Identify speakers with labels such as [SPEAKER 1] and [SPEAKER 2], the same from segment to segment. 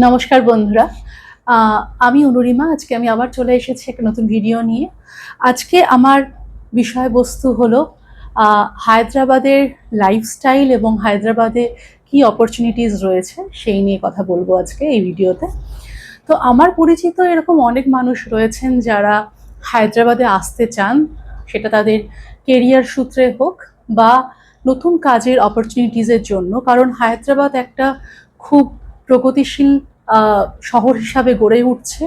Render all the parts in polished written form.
[SPEAKER 1] নমস্কার বন্ধুরা। আমি অনুরিমা। আজকে আমি আবার চলে এসেছি একটা নতুন ভিডিও নিয়ে। আজকে আমার বিষয়বস্তু হলো হায়দ্রাবাদের লাইফস্টাইল এবং হায়দ্রাবাদে কি অপরচুনিটিস রয়েছে সেই নিয়ে কথা বলবো আজকে এই ভিডিওতে। তো আমার পরিচিত এরকম অনেক মানুষ রয়েছেন যারা হায়দ্রাবাদে আসতে চান, সেটা তাদের কেরিয়ার সূত্রে হোক বা নতুন কাজের অপরচুনিটিসের জন্য। কারণ হায়দ্রাবাদ একটা খুব প্রগতিশীল শহর হিসাবে গড়ে উঠছে।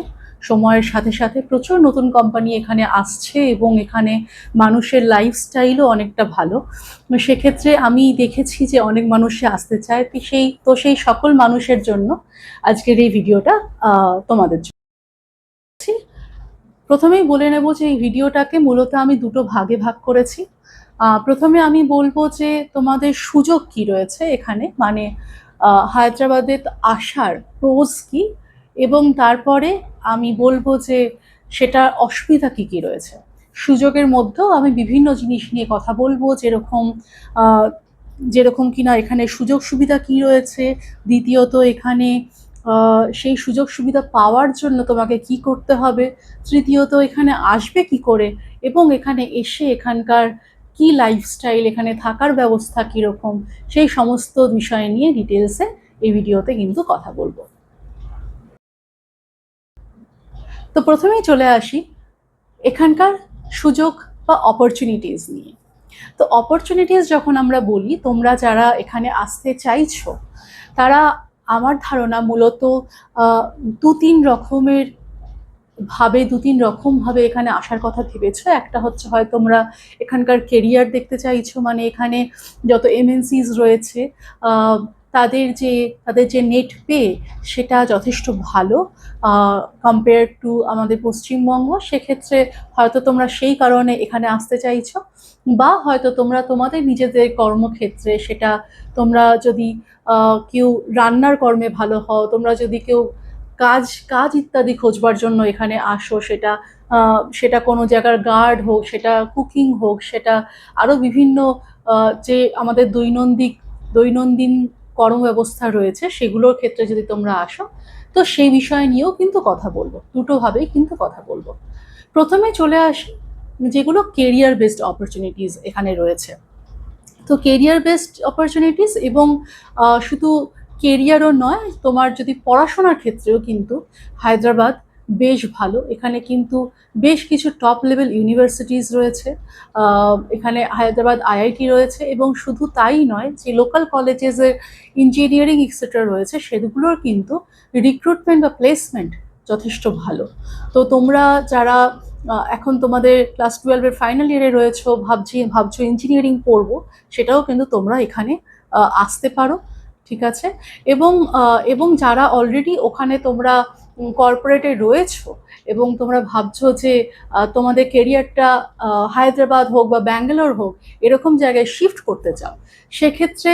[SPEAKER 1] সময়ের সাথে সাথে প্রচুর নতুন কোম্পানি এখানে আসছে এবং এখানে মানুষের লাইফস্টাইলও অনেকটা ভালো। সেক্ষেত্রে আমি দেখেছি যে অনেক মানুষই আসতে চায়। সেই সকল মানুষের জন্য আজকের এই ভিডিওটা তোমাদের জন্য। প্রথমেই বলে নেব যে এই ভিডিওটাকে মূলত আমি দুটো ভাগে ভাগ করেছি। প্রথমে আমি বলবো যে তোমাদের সুযোগ কি রয়েছে এখানে, মানে হায়দ্রাবাদে আসার প্রোজ কি, এবং তারপরে আমি বলবো যে সেটার অসুবিধা কি কি রয়েছে। সুযোগের মধ্যেও আমি বিভিন্ন জিনিস নিয়ে কথা বলবো, যেরকম কিনা এখানে সুযোগ সুবিধা কি রয়েছে, দ্বিতীয়ত এখানে সেই সুযোগ সুবিধা পাওয়ার জন্য তোমাকে কি করতে হবে, তৃতীয়ত এখানে আসবে কি করে, এবং এখানে এসে এখানকার কি লাইফস্টাইল, এখানে থাকার ব্যবস্থা কীরকম, সেই সমস্ত বিষয় নিয়ে ডিটেলসে এই ভিডিওতে কিন্তু কথা বলবো। তো প্রথমেই চলে আসি এখানকার সুযোগ বা অপরচুনিটিস নিয়ে। তো অপরচুনিটিস যখন আমরা বলি, তোমরা যারা এখানে আসতে চাইছো তারা আমার ধারণা মূলত দু তিন রকমভাবে এখানে আসার কথা ভেবেছো। একটা হচ্ছে হয় তোমরা এখানকার কেরিয়ার দেখতে চাইছো, মানে এখানে যত এমএনসিস রয়েছে তাদের যে নেট পে সেটা যথেষ্ট ভালো কম্পেয়ার টু আমাদের পশ্চিমবঙ্গ। সেক্ষেত্রে হয়তো তোমরা সেই কারণে এখানে আসতে চাইছো, বা হয়তো তোমরা তোমাদের নিজেদের কর্মক্ষেত্রে, সেটা তোমরা যদি কেউ রান্নার কর্মে ভালো হও, তোমরা যদি কেউ কাজ কাজ ইত্যাদি খোঁজবার জন্য এখানে আসো, সেটা কোনো জায়গার গার্ড হোক, সেটা কুকিং হোক, সেটা আরও বিভিন্ন যে আমাদের দৈনন্দিন কর্মব্যবস্থা রয়েছে সেগুলোর ক্ষেত্রে যদি তোমরা আসো, তো সেই বিষয় নিয়েও কিন্তু কথা বলবো। দুটোভাবেই কিন্তু কথা বলবো। প্রথমে চলে আসি যেগুলো কেরিয়ার বেসড অপরচুনিটিস এখানে রয়েছে। তো কেরিয়ার বেসড অপরচুনিটিস, এবং শুধু কেরিয়ারও নয়, তোমার যদি পড়াশোনার ক্ষেত্রেও কিন্তু হায়দ্রাবাদ বেশ ভালো। এখানে কিন্তু বেশ কিছু টপ লেভেল ইউনিভার্সিটিস রয়েছে, এখানে হায়দ্রাবাদ আইআইটি রয়েছে, এবং শুধু তাই নয়, যে লোকাল কলেজেসের ইঞ্জিনিয়ারিং এক্সেট্রা রয়েছে সেগুলোর কিন্তু রিক্রুটমেন্ট বা প্লেসমেন্ট যথেষ্ট ভালো। তো তোমরা যারা এখন তোমাদের ক্লাস 12-এর ফাইনাল ইয়ারে রয়েছো, ভাবছো ইঞ্জিনিয়ারিং পড়বো, সেটাও কিন্তু তোমরা এখানে আসতে পারো, ঠিক আছে। এবং যারা অলরেডি ওখানে তোমরা কর্পোরেটে রয়েছো এবং তোমরা ভাবছো যে তোমাদের কেরিয়ারটা হায়দ্রাবাদ হোক বা ব্যাঙ্গালোর হোক এরকম জায়গায় শিফট করতে চাও, সেক্ষেত্রে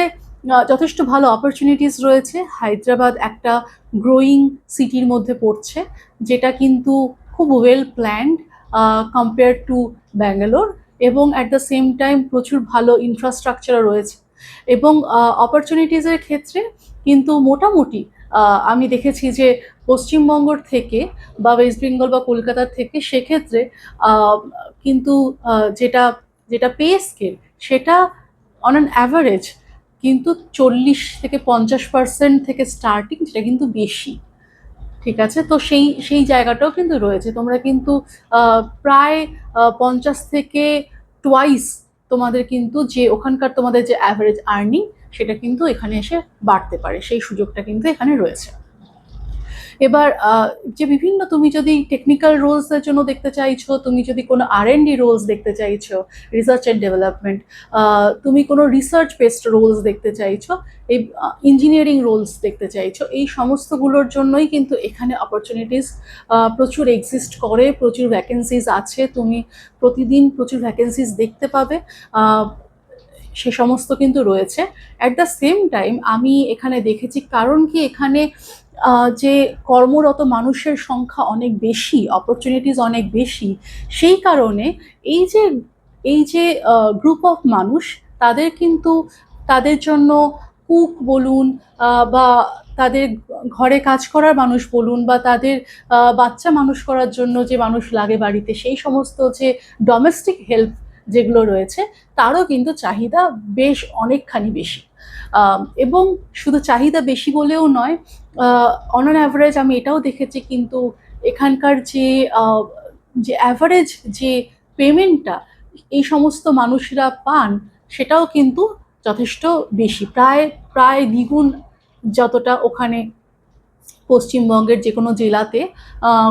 [SPEAKER 1] যথেষ্ট ভালো অপরচুনিটিস রয়েছে। হায়দ্রাবাদ একটা গ্রোয়িং সিটির মধ্যে পড়ছে, যেটা কিন্তু খুব well planned compare to Bangalore, এবং অ্যাট দ্য সেম টাইম প্রচুর ভালো ইনফ্রাস্ট্রাকচারও রয়েছে। এবং অপরচুনিটিসের ক্ষেত্রে কিন্তু মোটামুটি আমি দেখেছি যে পশ্চিমবঙ্গর থেকে বা ওয়েস্ট বেঙ্গল বা কলকাতার থেকে সেক্ষেত্রে কিন্তু যেটা যেটা পে স্কেল, সেটা অন অ্যান অ্যাভারেজ কিন্তু 40 থেকে 50% থেকে স্টার্টিং, যেটা কিন্তু বেশি, ঠিক আছে। তো সেই জায়গাটাও কিন্তু রয়েছে। তোমরা কিন্তু প্রায় 50 থেকে টোয়াইস তোমাদের কিন্তু যে ওখানকার তোমাদের যে অ্যাভারেজ আর্নিং, সেটা কিন্তু এখানে এসে বাড়তে পারে, সেই সুযোগটা কিন্তু এখানে রয়েছে। এবার যে বিভিন্ন, তুমি যদি টেকনিক্যাল রোলসের জন্য দেখতে চাইছো, তুমি যদি কোনো R&D রোলস দেখতে চাইছো, রিসার্চ অ্যান্ড ডেভেলপমেন্ট, তুমি কোনো রিসার্চ বেসড রোলস দেখতে চাইছো, এই ইঞ্জিনিয়ারিং রোলস দেখতে চাইছো, এই সমস্তগুলোর জন্যই কিন্তু এখানে অপরচুনিটিস প্রচুর এক্সিস্ট করে, প্রচুর ভ্যাকেন্সিজ আছে, তুমি প্রতিদিন প্রচুর ভ্যাকেন্সিজ দেখতে পাবে, সে সমস্ত কিন্তু রয়েছে। অ্যাট দ্য সেম টাইম আমি এখানে দেখেছি, কারণ কি এখানে যে কর্মরত মানুষের সংখ্যা অনেক বেশি, অপরচুনিটিস অনেক বেশি, সেই কারণে এই যে গ্রুপ অফ মানুষ, তাদের জন্য কুক বলুন বা তাদের ঘরে কাজ করার মানুষ বলুন বা তাদের বাচ্চা মানুষ করার জন্য যে মানুষ লাগে বাড়িতে, সেই সমস্ত যে ডোমেস্টিক হেল্প যেগুলো রয়েছে তারও কিন্তু চাহিদা বেশ অনেকখানি বেশি। এবং শুধু চাহিদা বেশি বলেও নয়, অন অ্যান অ্যাভারেজ আমি এটাও দেখেছি কিন্তু এখানকার যে অ্যাভারেজ যে পেমেন্টটা এই সমস্ত মানুষরা পান সেটাও কিন্তু যথেষ্ট বেশি, প্রায় প্রায় দ্বিগুণ যতটা ওখানে পশ্চিমবঙ্গের যে কোনো জেলাতে,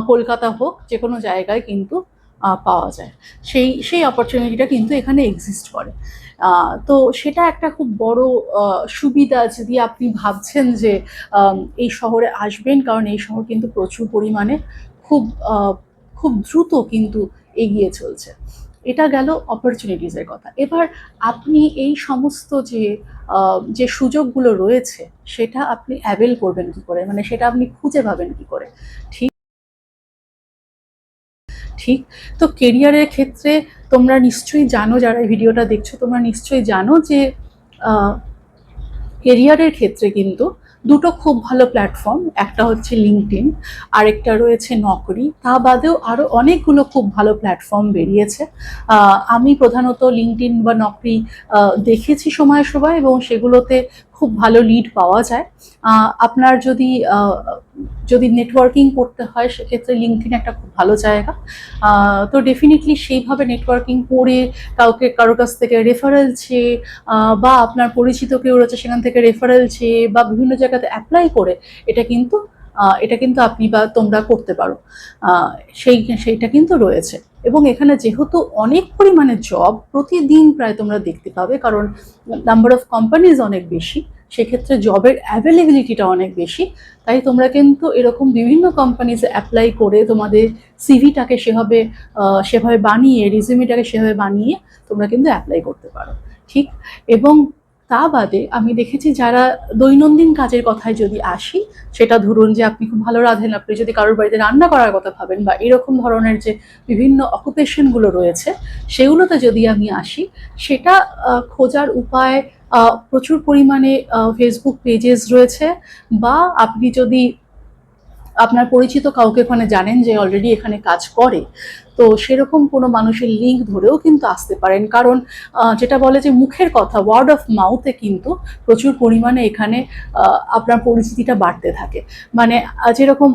[SPEAKER 1] কলকাতা হোক যে কোনো জায়গায় কিন্তু পাওয়া যায়। সেই অপরচুনিটিটা কিন্তু এখানে এক্সিস্ট করে। তো সেটা একটা খুব বড় সুবিধা যদি আপনি ভাবছেন যে এই শহরে আসবেন, কারণ এই শহর কিন্তু প্রচুর পরিমাণে খুব খুব দ্রুত কিন্তু এগিয়ে চলছে। এটা গেল অপরচুনিটিসের কথা। এবার আপনি এই সমস্ত যে সুযোগগুলো রয়েছে সেটা আপনি অ্যাভেল করবেন কি করে, মানে সেটা আপনি খুঁজে পাবেন কি করে? ঠিক ঠিক তো কেরিয়ারের ক্ষেত্রে তোমরা নিশ্চয়ই জানো, যারা এই ভিডিওটা দেখছো তোমরা নিশ্চয়ই জানো যে কেরিয়ারের ক্ষেত্রে কিন্তু দুটো খুব ভালো প্ল্যাটফর্ম, একটা হচ্ছে লিঙ্কডইন, আরেকটা রয়েছে নকরি। তা বাদেও আরও অনেকগুলো খুব ভালো প্ল্যাটফর্ম বেরিয়েছে। আমি প্রধানত লিঙ্কডইন বা নকরি দেখেছি সময় সময়, এবং সেগুলোতে খুব ভালো লিড পাওয়া যায়। আপনার যদি নেটওয়ার্কিং করতে হয় সেক্ষেত্রে লিঙ্কডইন একটা খুব ভালো জায়গা। তো ডেফিনেটলি সেইভাবে নেটওয়ার্কিং করে কারোর কাছ থেকে রেফারেল চেয়ে বা আপনার পরিচিত কেউ রয়েছে সেখান থেকে রেফারেল চেয়ে বা বিভিন্ন জায়গাতে অ্যাপ্লাই করে এটা কিন্তু আপনি বা তোমরা করতে পারো। সেইটা কিন্তু রয়েছে, এবং এখানে যেহেতু অনেক পরিমাণে জব প্রতিদিন প্রায় তোমরা দেখতে পাবে, কারণ নাম্বার অফ কোম্পানিজ অনেক বেশি, সেক্ষেত্রে জবের অ্যাভেলেবিলিটিটা অনেক বেশি। তাই তোমরা কিন্তু এরকম বিভিন্ন কোম্পানিজে অ্যাপ্লাই করে তোমাদের সিভিটাকে সেভাবে বানিয়ে, রিজিউমিটাকে সেভাবে বানিয়ে তোমরা কিন্তু অ্যাপ্লাই করতে পারো। ঠিক, এবং তা বাদে আমি দেখেছি যারা দৈনন্দিন কাজের কথায় যদি আসি, সেটা ধরুন যে আপনি খুব ভালো রাঁধেন, আপনি যদি কারোর বাড়িতে রান্না করার কথা ভাবেন বা এরকম ধরনের যে বিভিন্ন অকুপেশনগুলো রয়েছে সেগুলোতে যদি আমি আসি, সেটা খোঁজার উপায় প্রচুর পরিমাণে ফেসবুক পেজেস রয়েছে, বা আপনি যদি আপনার পরিচিত কাউকে ওখানে জানেন যে অলরেডি এখানে কাজ করে, তো সেরকম কোনো মানুষের লিঙ্ক ধরেও কিন্তু আসতে পারেন। কারণ যেটা বলে যে মুখের কথা, ওয়ার্ড অফ মাউথে কিন্তু প্রচুর পরিমাণে এখানে আপনার পরিচিতিটা বাড়তে থাকে। মানে যেরকম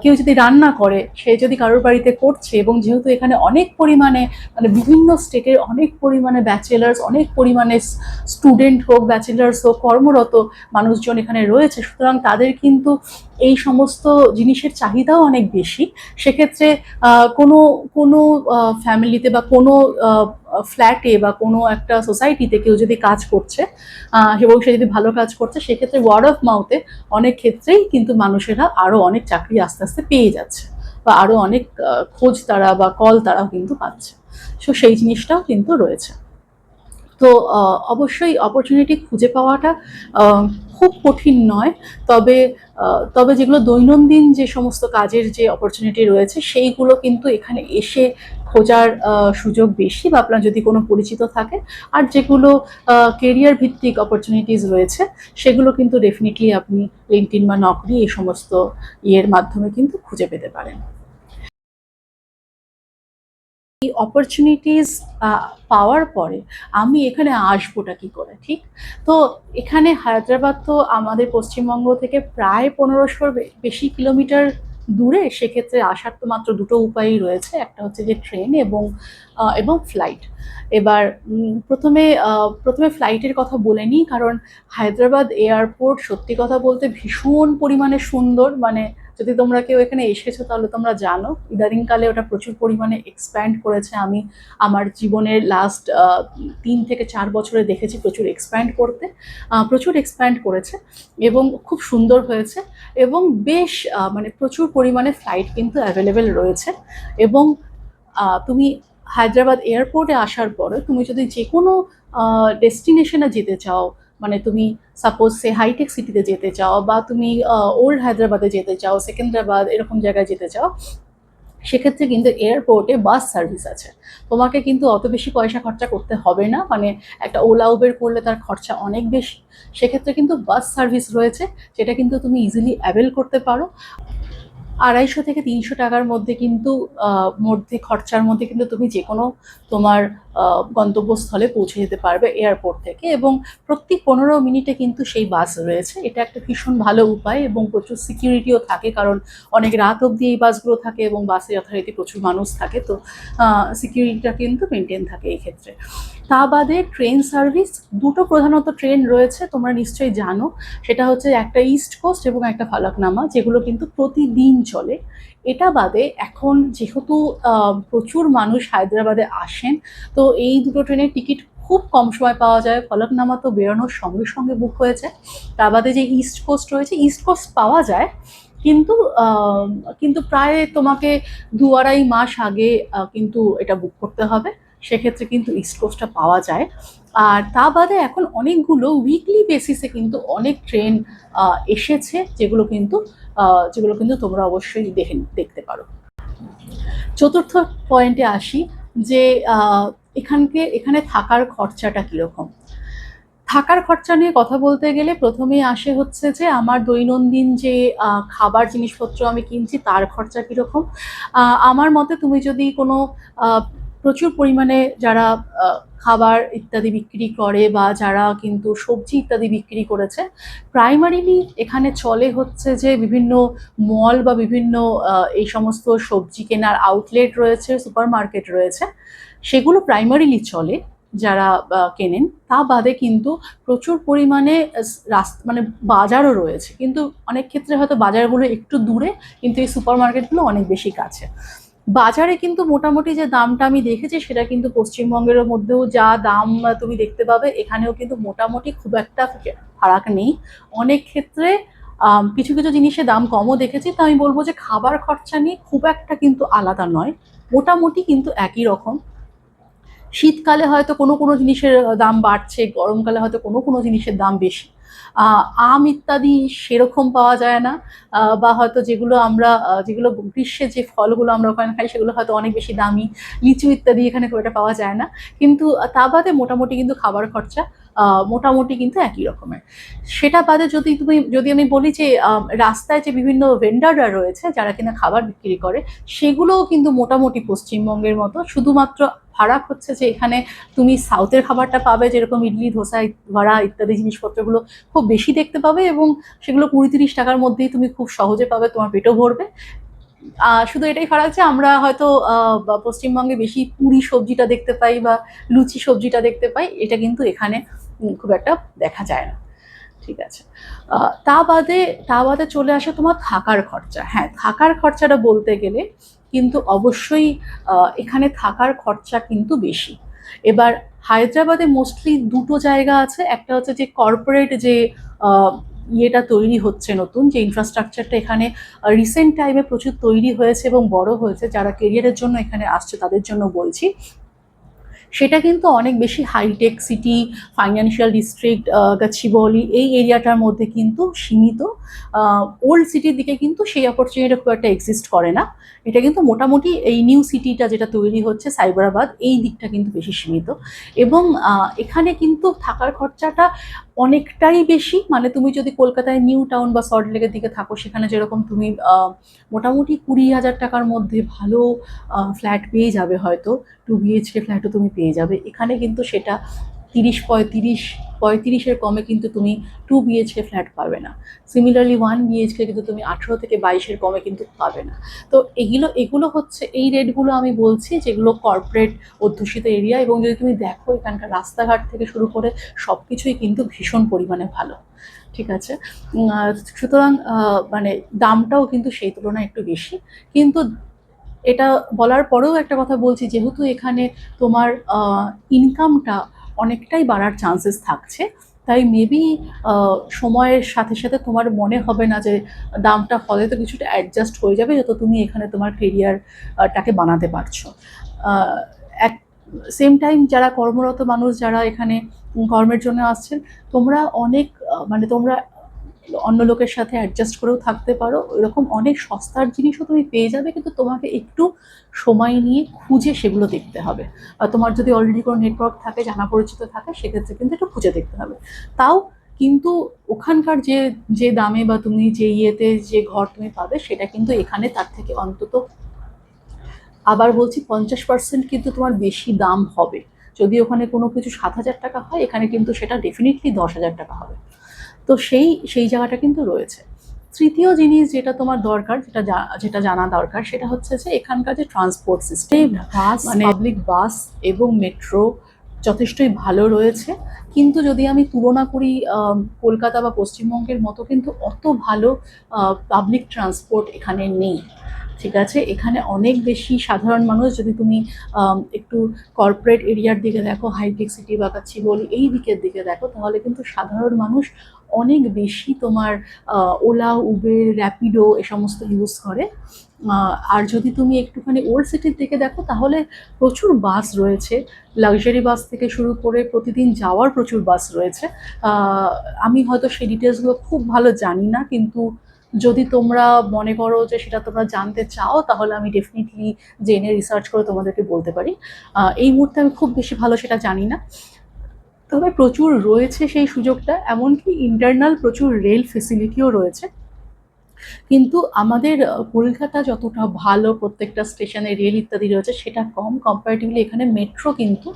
[SPEAKER 1] কেউ যদি রান্না করে, সে যদি কারোর বাড়িতে করছে, এবং যেহেতু এখানে অনেক পরিমাণে মানে বিভিন্ন স্টেটের অনেক পরিমাণে ব্যাচেলার্স, অনেক পরিমাণে স্টুডেন্ট হোক, ব্যাচেলার্স হোক, কর্মরত মানুষজন এখানে রয়েছে, সুতরাং তাদের কিন্তু এই সমস্ত জিনিসের চাহিদাও অনেক বেশি। সেক্ষেত্রে কোনো কোনো ফ্যামিলিতে বা কোনো ফ্ল্যাটে বা কোনো একটা সোসাইটিতে কেউ যদি কাজ করছে এবং সে যদি ভালো কাজ করছে, সেক্ষেত্রে ওয়ার্ড অফ মাউথে অনেক ক্ষেত্রেই কিন্তু মানুষেরা আরও অনেক চাকরি আস্তে আস্তে পেয়ে যাচ্ছে, বা আরও অনেক খোঁজ তারা বা কল তারাও কিন্তু পাচ্ছে। সো সেই জিনিসটাও কিন্তু রয়েছে। তো অবশ্যই অপরচুনিটি খুঁজে পাওয়াটা খুব কঠিন নয়, তবে তবে যেগুলো দৈনন্দিন যে সমস্ত কাজের যে অপরচুনিটি রয়েছে সেইগুলো কিন্তু এখানে এসে খোঁজার সুযোগ বেশি, বা আপনার যদি কোনো পরিচিত থাকে। আর যেগুলো কেরিয়ার ভিত্তিক অপরচুনিটিস রয়েছে সেগুলো কিন্তু ডেফিনেটলি আপনি লিঙ্কডইন বা নকরি এই সমস্ত ইয়ের মাধ্যমে কিন্তু খুঁজে পেতে পারেন। এই অপরচুনিটিস পাওয়ার পরে আমি এখানে আসবোটা কি করে? ঠিক, তো এখানে হায়দ্রাবাদ তো আমাদের পশ্চিমবঙ্গ থেকে প্রায় 1500 বেশি কিলোমিটার দূরে। সেক্ষেত্রে আসার তো মাত্র দুটো উপায়ই রয়েছে, একটা হচ্ছে যে ট্রেন এবং ফ্লাইট। এবার প্রথমে ফ্লাইটের কথা বলে নিই, কারণ হায়দ্রাবাদ এয়ারপোর্ট সত্যি কথা বলতে ভীষণ পরিমাণে সুন্দর। মানে যদি তোমরা কেউ এখানে এসেছো তাহলে তোমরা জানো, ইদানিংকালে ওটা প্রচুর পরিমাণে এক্সপ্যান্ড করেছে। আমি আমার জীবনের লাস্ট 3 থেকে 4 বছরে দেখেছি প্রচুর এক্সপ্যান্ড করেছে, এবং খুব সুন্দর হয়েছে, এবং বেশ মানে প্রচুর পরিমাণে ফ্লাইট কিন্তু অ্যাভেলেবেল রয়েছে। এবং তুমি হায়দ্রাবাদ এয়ারপোর্টে আসার পরে তুমি যদি যে কোনো ডেস্টিনেশনে যেতে চাও, মানে তুমি সাপোজ হাইটেক সিটিতে যেতে চাও, বা তুমি ওল্ড হায়দ্রাবাদে যেতে চাও, সেকেন্দ্রাবাদ এরকম জায়গায় যেতে চাও, সেক্ষেত্রে কিন্তু এয়ারপোর্টে বাস সার্ভিস আছে, তোমাকে কিন্তু অত বেশি পয়সা খরচা করতে হবে না, মানে একটা ওলা উবের করলে তার খরচা অনেক বেশি। সেক্ষেত্রে কিন্তু বাস সার্ভিস রয়েছে, যেটা কিন্তু তুমি ইজিলি অ্যাভেল করতে পারো। 250 থেকে 300 টাকার মধ্যে কিন্তু খরচার মধ্যে কিন্তু তুমি যে কোনো তোমার গন্তব্যস্থলে পৌঁছে যেতে পারবে এয়ারপোর্ট থেকে, এবং প্রতি 15 মিনিটে কিন্তু সেই বাস রয়েছে। এটা একটা ভীষণ ভালো উপায়, এবং প্রচুর সিকিউরিটিও থাকে, কারণ অনেক রাত অবধি এই বাসগুলো থাকে এবং বাসে যথারীতি প্রচুর মানুষ থাকে, তো সিকিউরিটিটা কিন্তু মেনটেন থাকে এই ক্ষেত্রে। তা বাদে ট্রেন সার্ভিস, দুটো প্রধানত ট্রেন রয়েছে, তোমরা নিশ্চয়ই জানো। সেটা হচ্ছে একটা ইস্ট কোস্ট এবং একটা ফালাকনামা, যেগুলো কিন্তু প্রতিদিন চলে। এটা বাদে এখন যেহেতু প্রচুর মানুষ হায়দ্রাবাদে আসেন, তো এই দুটো ট্রেনের টিকিট খুব কম সময় পাওয়া যায়। ফলকনামা তো বেরোনোর সঙ্গে সঙ্গে বুক হয়ে যায়। তা বাদে যে ইস্ট কোস্ট রয়েছে, ইস্ট কোস্ট পাওয়া যায়, কিন্তু কিন্তু প্রায় তোমাকে 2-2.5 মাস আগে কিন্তু এটা বুক করতে হবে। সেক্ষেত্রে কিন্তু ইস্ট কোস্টটা পাওয়া যায়। আর তা বাদে এখন অনেকগুলো উইকলি বেসিসে কিন্তু অনেক ট্রেন এসেছে, যেগুলো কিন্তু তোমরা অবশ্যই দেখতে পারো। চতুর্থ পয়েন্টে আসি, যে এখানে থাকার খরচাটা কীরকম। থাকার খরচা নিয়ে কথা বলতে গেলে প্রথমেই আসে হচ্ছে যে আমার দৈনন্দিন যে খাবার জিনিসপত্র আমি কিনছি তার খরচা কীরকম। আমার মতে তুমি যদি কোনো প্রচুর পরিমাণে যারা খাবার ইত্যাদি বিক্রি করে, বা যারা কিন্তু সবজি ইত্যাদি বিক্রি করেছে, প্রাইমারিলি এখানে চলে হচ্ছে যে বিভিন্ন মল বা বিভিন্ন এই সমস্ত সবজি কেনার আউটলেট রয়েছে, সুপার মার্কেট রয়েছে, সেগুলো প্রাইমারিলি চলে যারা কেনেন। তা বাদে কিন্তু প্রচুর পরিমাণে মানে বাজারও রয়েছে, কিন্তু অনেক ক্ষেত্রে হয়তো বাজারগুলো একটু দূরে, কিন্তু এই সুপার মার্কেটগুলো অনেক বেশি কাছে। বাজারে কিন্তু মোটামুটি যে দামটা আমি দেখেছি, সেটা কিন্তু পশ্চিমবঙ্গের মধ্যেও যা দাম তুমি দেখতে পাবে, এখানেও কিন্তু মোটামুটি খুব একটা ফারাক নেই। অনেক ক্ষেত্রে কিছু কিছু জিনিসের দাম কমও দেখেছি। তো আমি বলবো যে খাবার খরচা নিয়ে খুব একটা কিন্তু আলাদা নয়, মোটামুটি কিন্তু একই রকম। শীতকালে হয়তো কোনো কোনো জিনিসের দাম বাড়ছে, গরমকালে হয়তো কোনো কোনো জিনিসের দাম বেশি। আম ইত্যাদি সেরকম পাওয়া যায় না, বা হয়তো যেগুলো গ্রীষ্মের যে ফলগুলো আমরা ওখানে খাই, সেগুলো হয়তো অনেক বেশি দামি। লিচু ইত্যাদি এখানে খুব একটা পাওয়া যায় না। কিন্তু তা বাদে মোটামুটি কিন্তু খাবার খরচা মোটামুটি কিন্তু একই রকমের। সেটা বাদে যদি আমি বলি যে রাস্তায় যে বিভিন্ন ভেন্ডাররা রয়েছে যারা কিনা খাবার বিক্রি করে, সেগুলোও কিন্তু মোটামুটি পশ্চিমবঙ্গের মতো। শুধুমাত্র ফারাক হচ্ছে যে এখানে তুমি সাউথের খাবারটা পাবে, যেরকম ইডলি, ধোসা, বড়া ইত্যাদি জিনিসপত্রগুলো খুব বেশি দেখতে পাবে, এবং সেগুলো 20-30 টাকার মধ্যেই তুমি খুব সহজে পাবে, তোমার পেটও ভরবে। শুধু এটাই ফারাক যে আমরা হয়তো পশ্চিমবঙ্গে বেশি পুরি সবজিটা দেখতে পাই বা লুচি সবজিটা দেখতে পাই, এটা কিন্তু এখানে খুব একটা দেখা যায় না। ঠিক আছে। তা বাদে চলে আসে তোমার থাকার খরচা। হ্যাঁ, থাকার খরচাটা বলতে গেলে কিন্তু অবশ্যই এখানে থাকার খরচা কিন্তু বেশি। এবার হায়দ্রাবাদে মোস্টলি দুটো জায়গা আছে। একটা হচ্ছে যে কর্পোরেট যে ইয়েটা তৈরি হচ্ছে, নতুন যে ইনফ্রাস্ট্রাকচারটা এখানে রিসেন্ট টাইমে প্রচুর তৈরি হয়েছে এবং বড় হয়েছে, যারা কেরিয়ারের জন্য এখানে আসছে তাদের জন্য বলছি। সেটা কিন্তু অনেক বেশি হাইটেক সিটি, ফাইন্যান্সিয়াল ডিস্ট্রিক্ট, গাছিবৌলি এই এরিয়াটার মধ্যে কিন্তু সীমিত। ওল্ড সিটির দিকে কিন্তু সেই অপরচুনিটি খুব একটা এক্সিস্ট করে না। এটা কিন্তু মোটামুটি এই নিউ সিটিটা যেটা তৈরি হচ্ছে সাইবরাবাদ, এই দিকটা কিন্তু বেশি সীমিত। এবং এখানে কিন্তু থাকার খরচাটা অনেকটাই বেশি। মানে তুমি যদি কলকাতায় নিউ টাউন বা সল্টলেকের দিকে থাকো, সেখানে যেরকম তুমি মোটামুটি 20,000 টাকার মধ্যে ভালো ফ্ল্যাট পেয়ে যাবে, হয়তো 2 BHK ফ্ল্যাটও তুমি পেয়ে যাবে। এখানে কিন্তু সেটা 35-এর কমে কিন্তু তুমি 2 BHK ফ্ল্যাট পাবে না। সিমিলারলি 1 BHK কিন্তু তুমি 18 থেকে 22-এর কমে কিন্তু পাবে না। তো এগুলো হচ্ছে এই রেটগুলো আমি বলছি, যেগুলো কর্পোরেট অধ্যুষিত এরিয়া। এবং যদি তুমি দেখো এখানকার রাস্তাঘাট থেকে শুরু করে সব কিছুই কিন্তু ভীষণ পরিমাণে ভালো। ঠিক আছে। সুতরাং মানে দামটাও কিন্তু সেই তুলনায় একটু বেশি। কিন্তু এটা বলার পরেও একটা কথা বলছি, যেহেতু এখানে তোমার ইনকামটা অনেকটাই বাড়ার চান্সেস থাকছে, তাই মেবি সময়ের সাথে সাথে তোমার মনে হবে না যে দামটা হয়তো কিছুটা অ্যাডজাস্ট হয়ে যাবে, যত তুমি এখানে তোমার কেরিয়ারটাকে বানাতে পারছো। এক সেম টাইম যারা কর্মরত মানুষ, যারা এখানে কর্মের জন্য আসছেন, তোমরা অনেক মানে তোমরা অন্য লোকের সাথে অ্যাডজাস্ট করেও থাকতে পারো। এরকম অনেক সস্তার জিনিসও তুমি পেয়ে যাবে, কিন্তু তোমাকে একটু সময় নিয়ে খুঁজে সেগুলো দেখতে হবে। আর তোমার যদি অলরেডি কোনো নেটওয়ার্ক থাকে, জানা পরিচিত থাকে, সেক্ষেত্রে কিন্তু একটু খুঁজে দেখতে হবে। তাও কিন্তু ওখানকার যে যে দামে বা তুমি যে ইয়েতে যে ঘর তুমি পাবে, সেটা কিন্তু এখানে তার থেকে অন্তত, আবার বলছি, 50% কিন্তু তোমার বেশি দাম হবে। যদি ওখানে কোনো কিছু 7,000 টাকা হয়, এখানে কিন্তু সেটা ডেফিনেটলি 10,000 টাকা হবে। তো সেই সেই জায়গাটা কিন্তু রয়েছে। তৃতীয় জিনিস যেটা তোমার দরকার, যেটা জানা দরকার, সেটা হচ্ছে যে এখানকার যে ট্রান্সপোর্ট সিস্টেম, বাস, মানে পাবলিক বাস এবং মেট্রো যথেষ্টই ভালো রয়েছে। কিন্তু যদি আমি তুলনা করি কলকাতা বা পশ্চিমবঙ্গের মতো কিন্তু অত ভালো পাবলিক ট্রান্সপোর্ট এখানে নেই। ঠিক আছে, এখানে অনেক বেশি সাধারণ মানুষ, যদি তুমি একটু কর্পোরেট এরিয়ার দিকে দেখো, হাইটেক সিটি বা বলি এই দিকের দিকে দেখো, তাহলে কিন্তু সাধারণ মানুষ অনেক বেশি তোমার ওলা, উবের, র্যাপিডো এ সমস্ত ইউজ করে। আর যদি তুমি একটুখানি ওল্ড সিটির দিকে দেখো, তাহলে প্রচুর বাস রয়েছে, লাক্সারি বাস থেকে শুরু করে প্রতিদিন যাওয়ার প্রচুর বাস রয়েছে। আমি হয়তো সেই ডিটেলসগুলো খুব ভালো জানি না, কিন্তু যদি তোমরা মনে করো যে সেটা তোমরা জানতে চাও, তাহলে আমি ডেফিনেটলি জেনে রিসার্চ করে তোমাদেরকে বলতে পারি। এই মুহূর্তে আমি খুব বেশি ভালো সেটা জানি না, তবে প্রচুর রয়েছে সেই সুযোগটা। এমনকি ইন্টারনাল প্রচুর রেল ফেসিলিটিও রয়েছে। কিন্তু আমাদের কলকাতা যতটা ভালো, প্রত্যেকটা স্টেশনে রেল ইত্যাদি রয়েছে, সেটা কম কম্পারেটিভলি এখানে মেট্রো কিন্তু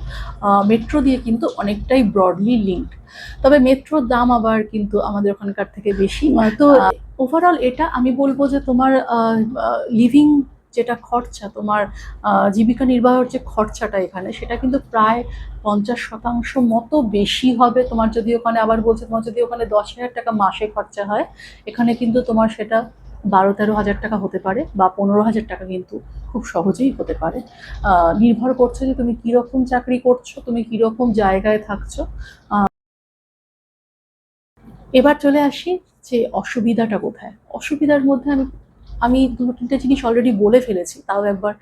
[SPEAKER 1] মেট্রো দিয়ে কিন্তু অনেকটাই ব্রডলি লিঙ্কড। তবে মেট্রোর দাম আবার কিন্তু আমাদের ওখানকার থেকে বেশি। তো ওভারঅল এটা আমি বলবো যে তোমার লিভিং যেটা খরচা, তোমার জীবিকা নির্বাহের যে খরচাটা এখানে, সেটা কিন্তু প্রায় 50% মতো বেশি হবে। তোমার যদি ওখানে, আবার বলছে, তোমার যদি ওখানে 10,000 টাকা মাসে খরচা হয়, এখানে কিন্তু তোমার সেটা 12-13 হাজার টাকা হতে পারে, বা 15,000 টাকা কিন্তু খুব সহজেই হতে পারে। নির্ভর করছে যে তুমি কীরকম চাকরি করছো, তুমি কীরকম জায়গায় থাকছো। এবার চলে আসি যে অসুবিধাটা কোথায়। অসুবিধার মধ্যে আমি আমি 2-3টে জিনিস অলরেডি বলে ফেলেছি, তাও একবার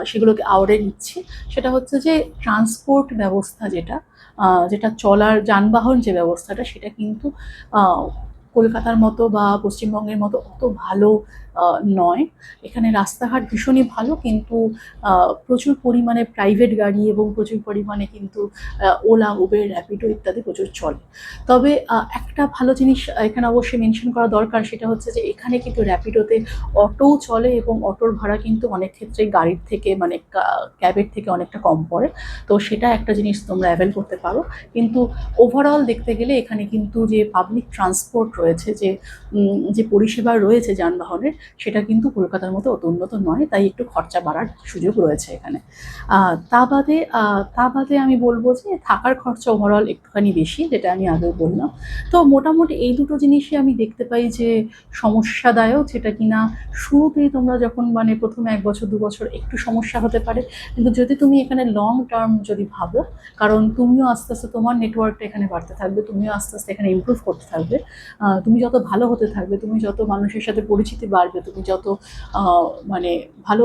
[SPEAKER 1] সেগুলোকে আওড়ে নিচ্ছি। সেটা হচ্ছে যে ট্রান্সপোর্ট ব্যবস্থা, যেটা চলার যানবাহন যে ব্যবস্থাটা, সেটা কিন্তু কলকাতার মতো বা পশ্চিমবঙ্গের মতো অত ভালো নয়। এখানে রাস্তাঘাট ভীষণই ভালো, কিন্তু প্রচুর পরিমাণে প্রাইভেট গাড়ি এবং প্রচুর পরিমাণে কিন্তু ওলা, উবের, র্যাপিডো ইত্যাদি প্রচুর চলে। তবে একটা ভালো জিনিস এখানে অবশ্যই মেনশন করা দরকার, সেটা হচ্ছে যে এখানে কিন্তু র্যাপিডোতে অটোও চলে, এবং অটোর ভাড়া কিন্তু অনেক ক্ষেত্রে গাড়ির থেকে, মানে ক্যাবের থেকে অনেকটা কম পড়ে। তো সেটা একটা জিনিস তোমরা অ্যাভেল করতে পারো। কিন্তু ওভারঅল দেখতে গেলে এখানে কিন্তু যে পাবলিক ট্রান্সপোর্ট রয়েছে, যে পরিষেবা রয়েছে যানবাহনের, সেটা কিন্তু কলকাতার মতো অত উন্নত নয়, তাই একটু খরচা বাড়ার সুযোগ রয়েছে এখানে। তা বাদে আমি বলবো যে থাকার খরচা ওভারঅল একটুখানি বেশি, যেটা আমি আগেও বললাম। তো মোটামুটি এই দুটো জিনিসই আমি দেখতে পাই যে সমস্যাদায়ক, যেটা কিনা শুরুতেই তোমরা যখন, মানে প্রথমে 1 বছর 2 বছর একটু সমস্যা হতে পারে, কিন্তু যদি তুমি এখানে লং টার্ম যদি ভাবো, কারণ তুমিও আস্তে আস্তে তোমার নেটওয়ার্কটা এখানে বাড়তে থাকবে, তুমিও আস্তে আস্তে এখানে ইমপ্রুভ করতে থাকবে, তুমি যত ভালো হতে থাকবে, তুমি যত মানুষের সাথে পরিচিতি বাড়বে, তুমি যত মানে ভালো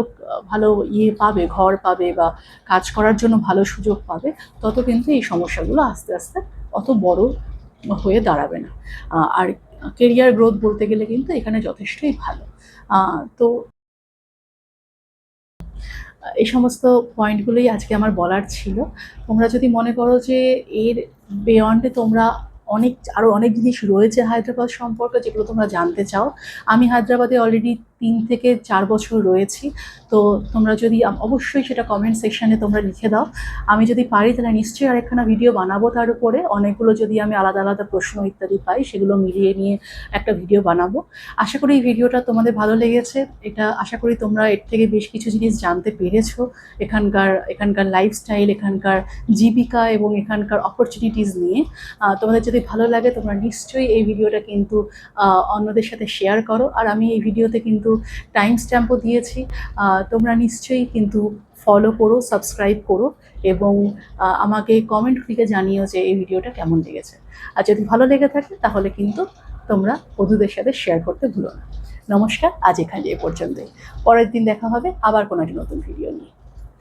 [SPEAKER 1] ভালো পাবে, ঘর পাবে বা কাজ করার জন্য ভালো সুযোগ পাবে, তত কিন্তু এই সমস্যাগুলো আস্তে আস্তে অত বড় হয়ে দাঁড়াবে না। আর কেরিয়ার গ্রোথ বলতে গেলে কিন্তু এখানে যথেষ্টই ভালো। তো এই সমস্ত পয়েন্টগুলোই আজকে আমার বলার ছিল। তোমরা যদি মনে করো যে এর বিয়ন্ডে তোমরা আরও অনেক জিনিস রয়েছে হায়দ্রাবাদ সম্পর্কে, যেগুলো তোমরা জানতে চাও, আমি হায়দ্রাবাদে অলরেডি 3 থেকে 4 বছর রয়েছি। তো তোমরা যদি অবশ্যই সেটা কমেন্ট সেকশানে তোমরা লিখে দাও। আমি যদি পারি তাহলে নিশ্চয়ই আরেকখানা ভিডিও বানাবো তার উপরে। অনেকগুলো যদি আমি আলাদা আলাদা প্রশ্ন ইত্যাদি পাই, সেগুলো মিলিয়ে নিয়ে একটা ভিডিও বানাবো। আশা করি এই ভিডিওটা তোমাদের ভালো লেগেছে। এটা আশা করি তোমরা এর থেকে বেশ কিছু জিনিস জানতে পেরেছো, এখানকার লাইফস্টাইল, এখানকার জীবিকা এবং এখানকার অপরচুনিটিস নিয়ে। তোমাদের যদি ভালো লাগে, তোমরা নিশ্চয়ই এই ভিডিওটা কিন্তু অন্যদের সাথে শেয়ার করো। আর আমি এই ভিডিওতে কিন্তু টাইম স্ট্যাম্পও দিয়েছি, তোমরা নিশ্চয়ই কিন্তু ফলো করো, সাবস্ক্রাইব করো, এবং আমাকে কমেন্ট লিখে জানিও যে এই ভিডিওটা কেমন লেগেছে। আর যদি ভালো লেগে থাকে, তাহলে কিন্তু তোমরা বন্ধুদের সাথে শেয়ার করতে ভুলো না। নমস্কার, আজ এখানে এ পর্যন্তই। পরের দিন দেখা হবে আবার কোনো একটা নতুন ভিডিও নিয়ে।